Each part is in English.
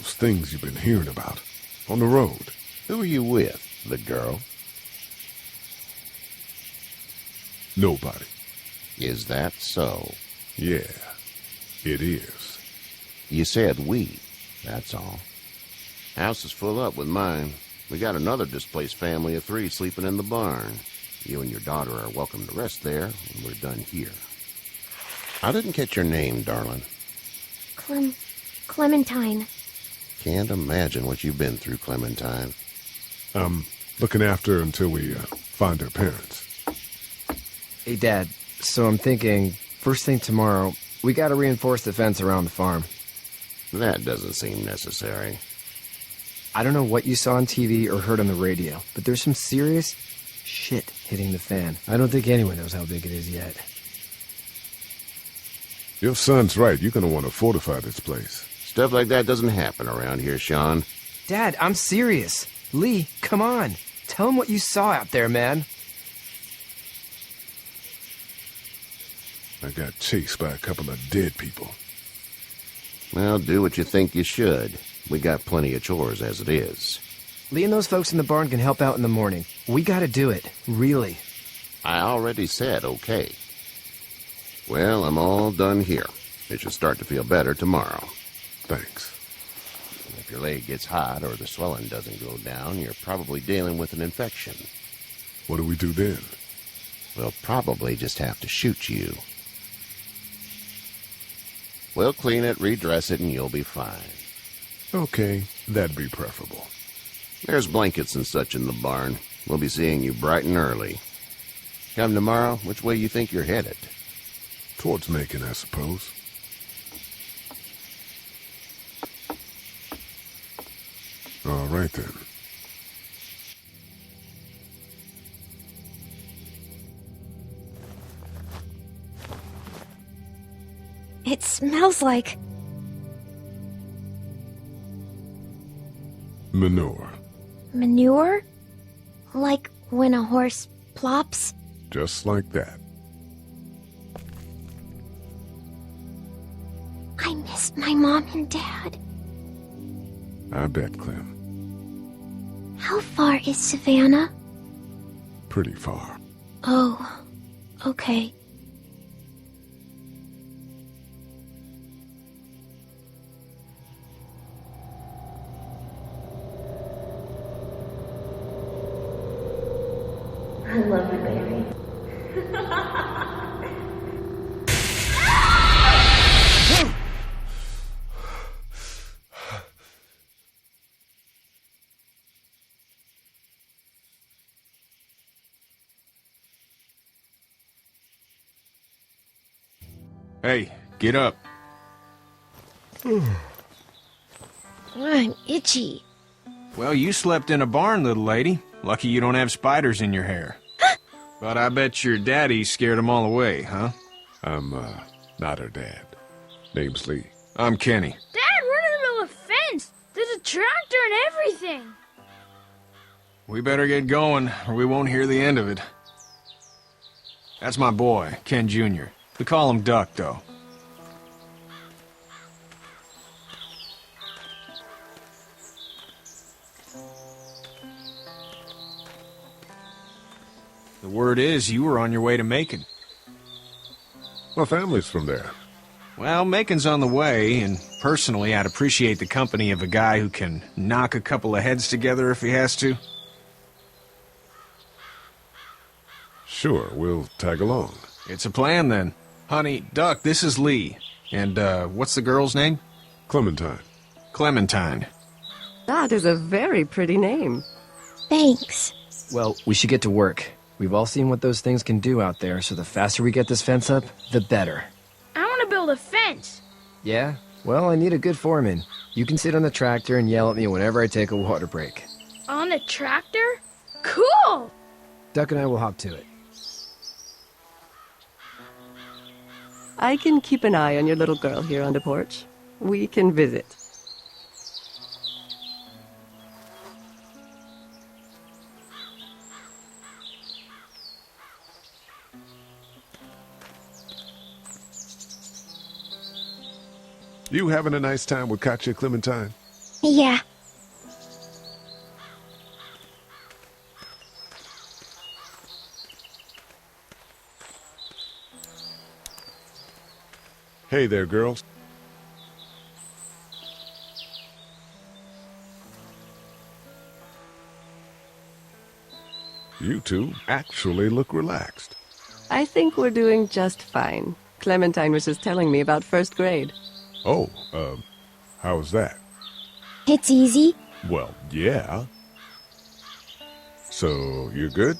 those things you've been hearing about. On the road. Who are you with? The girl? Nobody. Is that so? Yeah, it is. You said we, that's all. House is full up with mine. We got another displaced family of 3 sleeping in the barn. You and your daughter are welcome to rest there when we're done here. I didn't catch your name, darling. Clementine. Can't imagine what you've been through, Clementine. I'm looking after her until we find her parents. Hey, Dad, so I'm thinking, first thing tomorrow, we gotta reinforce the fence around the farm. That doesn't seem necessary. I don't know what you saw on TV or heard on the radio, but there's some serious shit hitting the fan. I don't think anyone knows how big it is yet. Your son's right. You're gonna want to fortify this place. Stuff like that doesn't happen around here, Sean. Dad, I'm serious. Lee, come on. Tell him what you saw out there, man. I got chased by a couple of dead people. Well, do what you think you should. We got plenty of chores as it is. Lee and those folks in the barn can help out in the morning. We gotta do it. Really. I already said okay. Well, I'm all done here. It should start to feel better tomorrow. Thanks. If your leg gets hot or the swelling doesn't go down, you're probably dealing with an infection. What do we do then? We'll probably just have to shoot you. We'll clean it, redress it, and you'll be fine. Okay, that'd be preferable. There's blankets and such in the barn. We'll be seeing you bright and early. Come tomorrow, which way you think you're headed? Towards Macon, I suppose. All right, then. It smells like... Manure. manure? Like when a horse plops? Just like that. I miss my mom and dad. I bet, Clem. How far is Savannah? Pretty far. Oh, okay. I love you, baby. Hey, get up. I'm itchy. Well, you slept in a barn, little lady. Lucky you don't have spiders in your hair. But I bet your daddy scared them all away, huh? I'm, not her dad. Name's Lee. I'm Kenny. Dad, we're in the middle of a fence. There's a tractor and everything. We better get going, or we won't hear the end of it. That's my boy, Ken Jr. We call him Duck, though. The word is you were on your way to Macon. My family's from there. Well, Macon's on the way, and personally, I'd appreciate the company of a guy who can knock a couple of heads together if he has to. Sure, we'll tag along. It's a plan, then. Honey, Duck, this is Lee. And, what's the girl's name? Clementine. Clementine. That is a very pretty name. Thanks. Well, we should get to work. We've all seen what those things can do out there, so the faster we get this fence up, the better. I want to build a fence. Yeah? Well, I need a good foreman. You can sit on the tractor and yell at me whenever I take a water break. On the tractor? Cool! Duck and I will hop to it. I can keep an eye on your little girl here on the porch. We can visit. You having a nice time with Katya, Clementine? Yeah. Hey there, girls. You two actually look relaxed. I think we're doing just fine. Clementine was just telling me about first grade. Oh, how was that? It's easy. Well, yeah. So, you're good?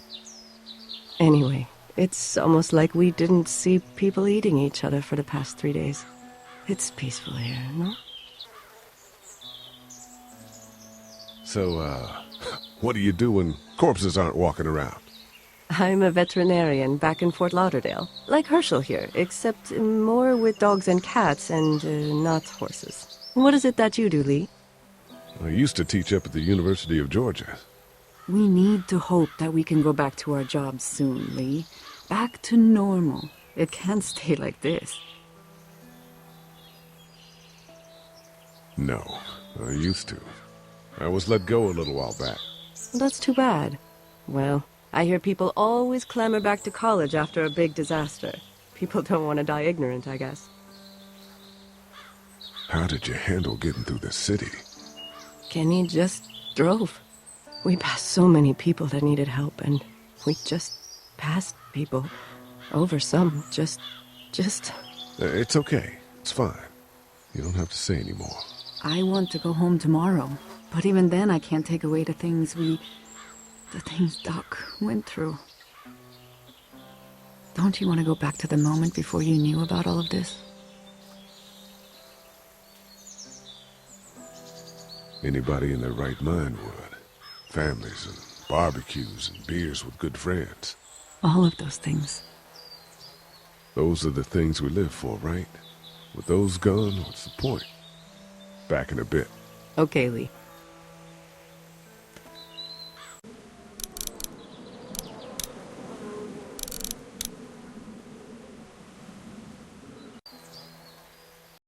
Anyway, it's almost like we didn't see people eating each other for the past 3 days. It's peaceful here, no? So, what do you do when corpses aren't walking around? I'm a veterinarian back in Fort Lauderdale. Like Herschel here, except more with dogs and cats and not horses. What is it that you do, Lee? I used to teach up at the University of Georgia. We need to hope that we can go back to our jobs soon, Lee. Back to normal. It can't stay like this. No, I used to. I was let go a little while back. That's too bad. Well, I hear people always clamor back to college after a big disaster. People don't want to die ignorant, I guess. How did you handle getting through the city? Kenny just drove. We passed so many people that needed help, and we just passed people. Over some, just... It's okay. It's fine. You don't have to say any more. I want to go home tomorrow. But even then, I can't take away the things Doc went through. Don't you want to go back to the moment before you knew about all of this? Anybody in their right mind would. Families and barbecues and beers with good friends. All of those things. Those are the things we live for, right? With those gone, what's the point? Back in a bit. Okay, Lee.